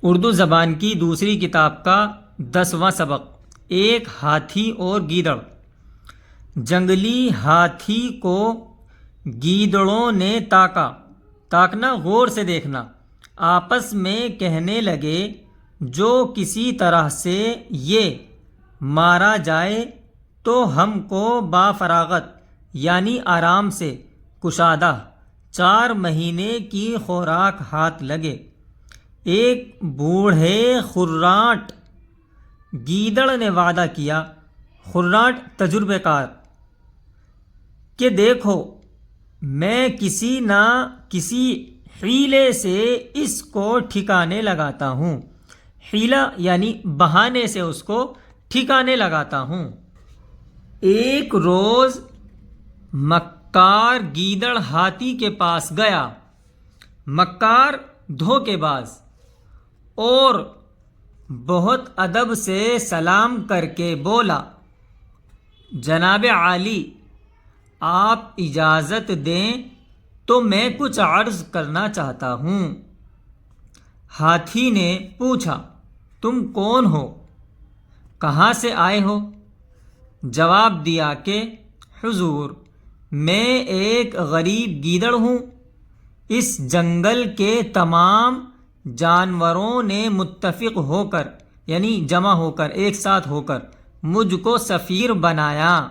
اردو زبان کی دوسری کتاب کا 10واں سبق، ایک ہاتھی اور گیدڑ۔ جنگلی ہاتھی کو گیدڑوں نے تاکنا غور سے دیکھنا، آپس میں کہنے لگے جو کسی طرح سے یہ مارا جائے تو ہم کو بافراغت یعنی آرام سے کشادہ 4 مہینے کی خوراک ہاتھ لگے۔ ایک بوڑھے خراٹ گیدڑ نے وعدہ کیا، خراٹ تجربے کار، کہ دیکھو میں کسی نہ کسی حیلے سے اس کو ٹھکانے لگاتا ہوں۔ حیلہ یعنی بہانے سے اس کو ٹھکانے لگاتا ہوں۔ ایک روز مکار گیدڑ ہاتھی کے پاس گیا۔ مکار دھوکے باز اور بہت ادب سے سلام کر کے بولا، جناب عالی آپ اجازت دیں تو میں کچھ عرض کرنا چاہتا ہوں۔ ہاتھی نے پوچھا، تم کون ہو؟ کہاں سے آئے ہو؟ جواب دیا کہ حضور میں ایک غریب گیدڑ ہوں۔ اس جنگل کے تمام جانوروں نے متفق ہو کر یعنی جمع ہو کر ایک ساتھ ہو کر مجھ کو سفیر بنایا،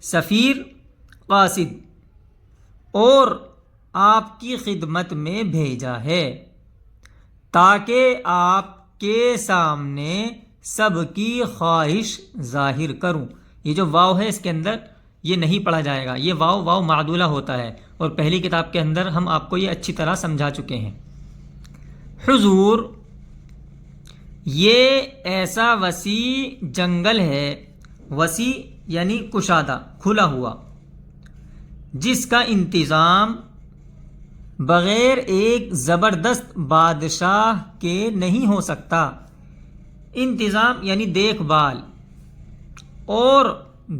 سفیر قاصد، اور آپ کی خدمت میں بھیجا ہے تاکہ آپ کے سامنے سب کی خواہش ظاہر کروں۔ یہ جو واو ہے اس کے اندر یہ نہیں پڑھا جائے گا، یہ واو معدولہ ہوتا ہے، اور پہلی کتاب کے اندر ہم آپ کو یہ اچھی طرح سمجھا چکے ہیں۔ حضور یہ ایسا وسیع جنگل ہے، وسیع یعنی کشادہ کھلا ہوا، جس کا انتظام بغیر ایک زبردست بادشاہ کے نہیں ہو سکتا۔ انتظام یعنی دیکھ بھال، اور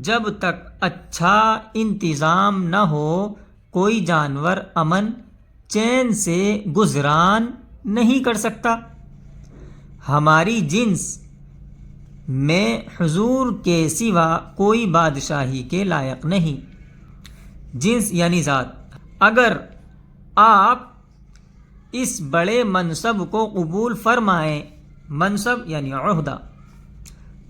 جب تک اچھا انتظام نہ ہو کوئی جانور امن چین سے گزران نہیں کر سکتا۔ ہماری جنس میں حضور کے سوا کوئی بادشاہی کے لائق نہیں۔ جنس یعنی ذات۔ اگر آپ اس بڑے منصب کو قبول فرمائیں، منصب یعنی عہدہ،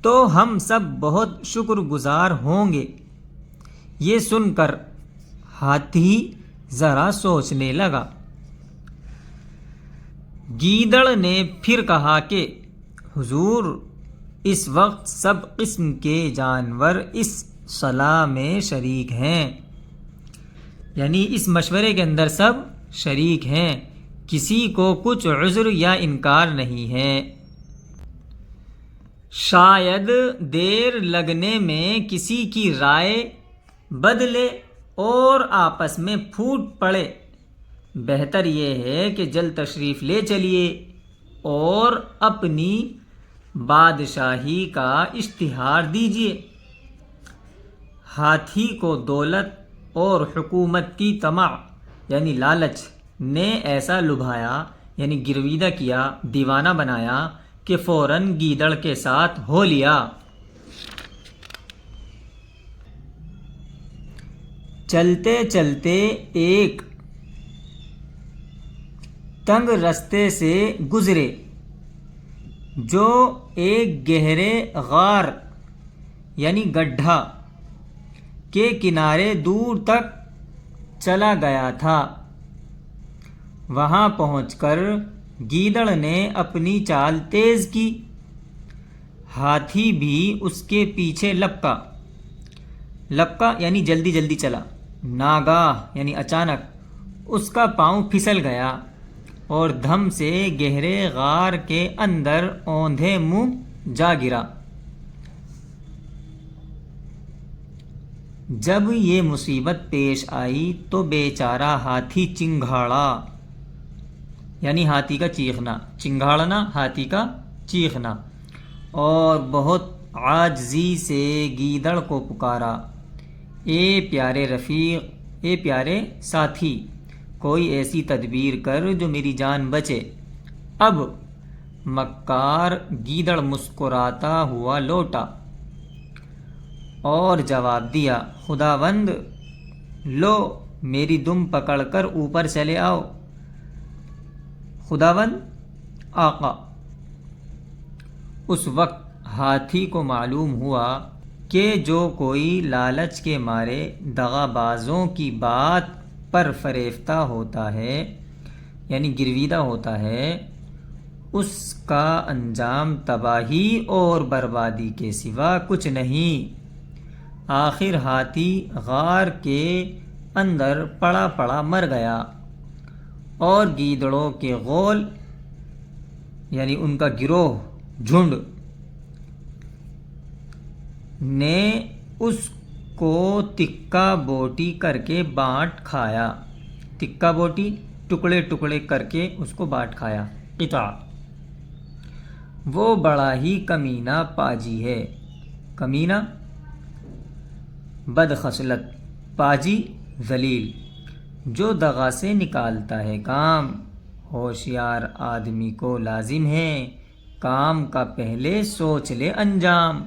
تو ہم سب بہت شکر گزار ہوں گے۔ یہ سن کر ہاتھی ذرا سوچنے لگا۔ گیدڑ نے پھر کہا کہ حضور اس وقت سب قسم کے جانور اس صلاح میں شریک ہیں، یعنی اس مشورے کے اندر سب شریک ہیں، کسی کو کچھ عذر یا انکار نہیں ہے۔ شاید دیر لگنے میں کسی کی رائے بدلے اور آپس میں پھوٹ پڑے، بہتر یہ ہے کہ جلد تشریف لے چلیے اور اپنی بادشاہی کا اشتہار دیجیے۔ ہاتھی کو دولت اور حکومت کی طمع یعنی لالچ نے ایسا لبھایا یعنی گرویدہ کیا، دیوانہ بنایا کہ فوراً گیدڑ کے ساتھ ہو لیا۔ چلتے چلتے ایک تنگ رستے سے گزرے جو ایک گہرے غار یعنی گڈھا کے کنارے دور تک چلا گیا تھا۔ وہاں پہنچ کر گیدڑ نے اپنی چال تیز کی، ہاتھی بھی اس کے پیچھے لپکا یعنی جلدی جلدی چلا۔ ناگاہ یعنی اچانک اس کا پاؤں پھسل گیا اور دھم سے گہرے غار کے اندر اوندھے منہ جا گرا۔ جب یہ مصیبت پیش آئی تو بیچارہ ہاتھی چنگھاڑا یعنی ہاتھی کا چیخنا، چنگھاڑنا ہاتھی کا چیخنا، اور بہت عاجزی سے گیدڑ کو پکارا، اے پیارے رفیق، اے پیارے ساتھی، کوئی ایسی تدبیر کر جو میری جان بچے۔ اب مکار گیدڑ مسکراتا ہوا لوٹا اور جواب دیا، خداوند لو میری دم پکڑ کر اوپر چلے آؤ۔ خداوند آقا۔ اس وقت ہاتھی کو معلوم ہوا کہ جو کوئی لالچ کے مارے دغا بازوں کی بات پر فریفتہ ہوتا ہے یعنی گرویدہ ہوتا ہے، اس کا انجام تباہی اور بربادی کے سوا کچھ نہیں۔ آخر ہاتھی غار کے اندر پڑا پڑا مر گیا اور گیدڑوں کے غول یعنی ان کا گروہ جھنڈ نے اس کو تکا بوٹی کر کے بانٹ کھایا۔ تکا بوٹی ٹکڑے ٹکڑے کر کے اس کو بانٹ کھایا۔ قطع وہ بڑا ہی کمینہ پاجی ہے۔ کمینہ بد خصلت، پاجی ذلیل، جو دغا سے نکالتا ہے کام۔ ہوشیار آدمی کو لازم ہے کام کا پہلے سوچ لے انجام۔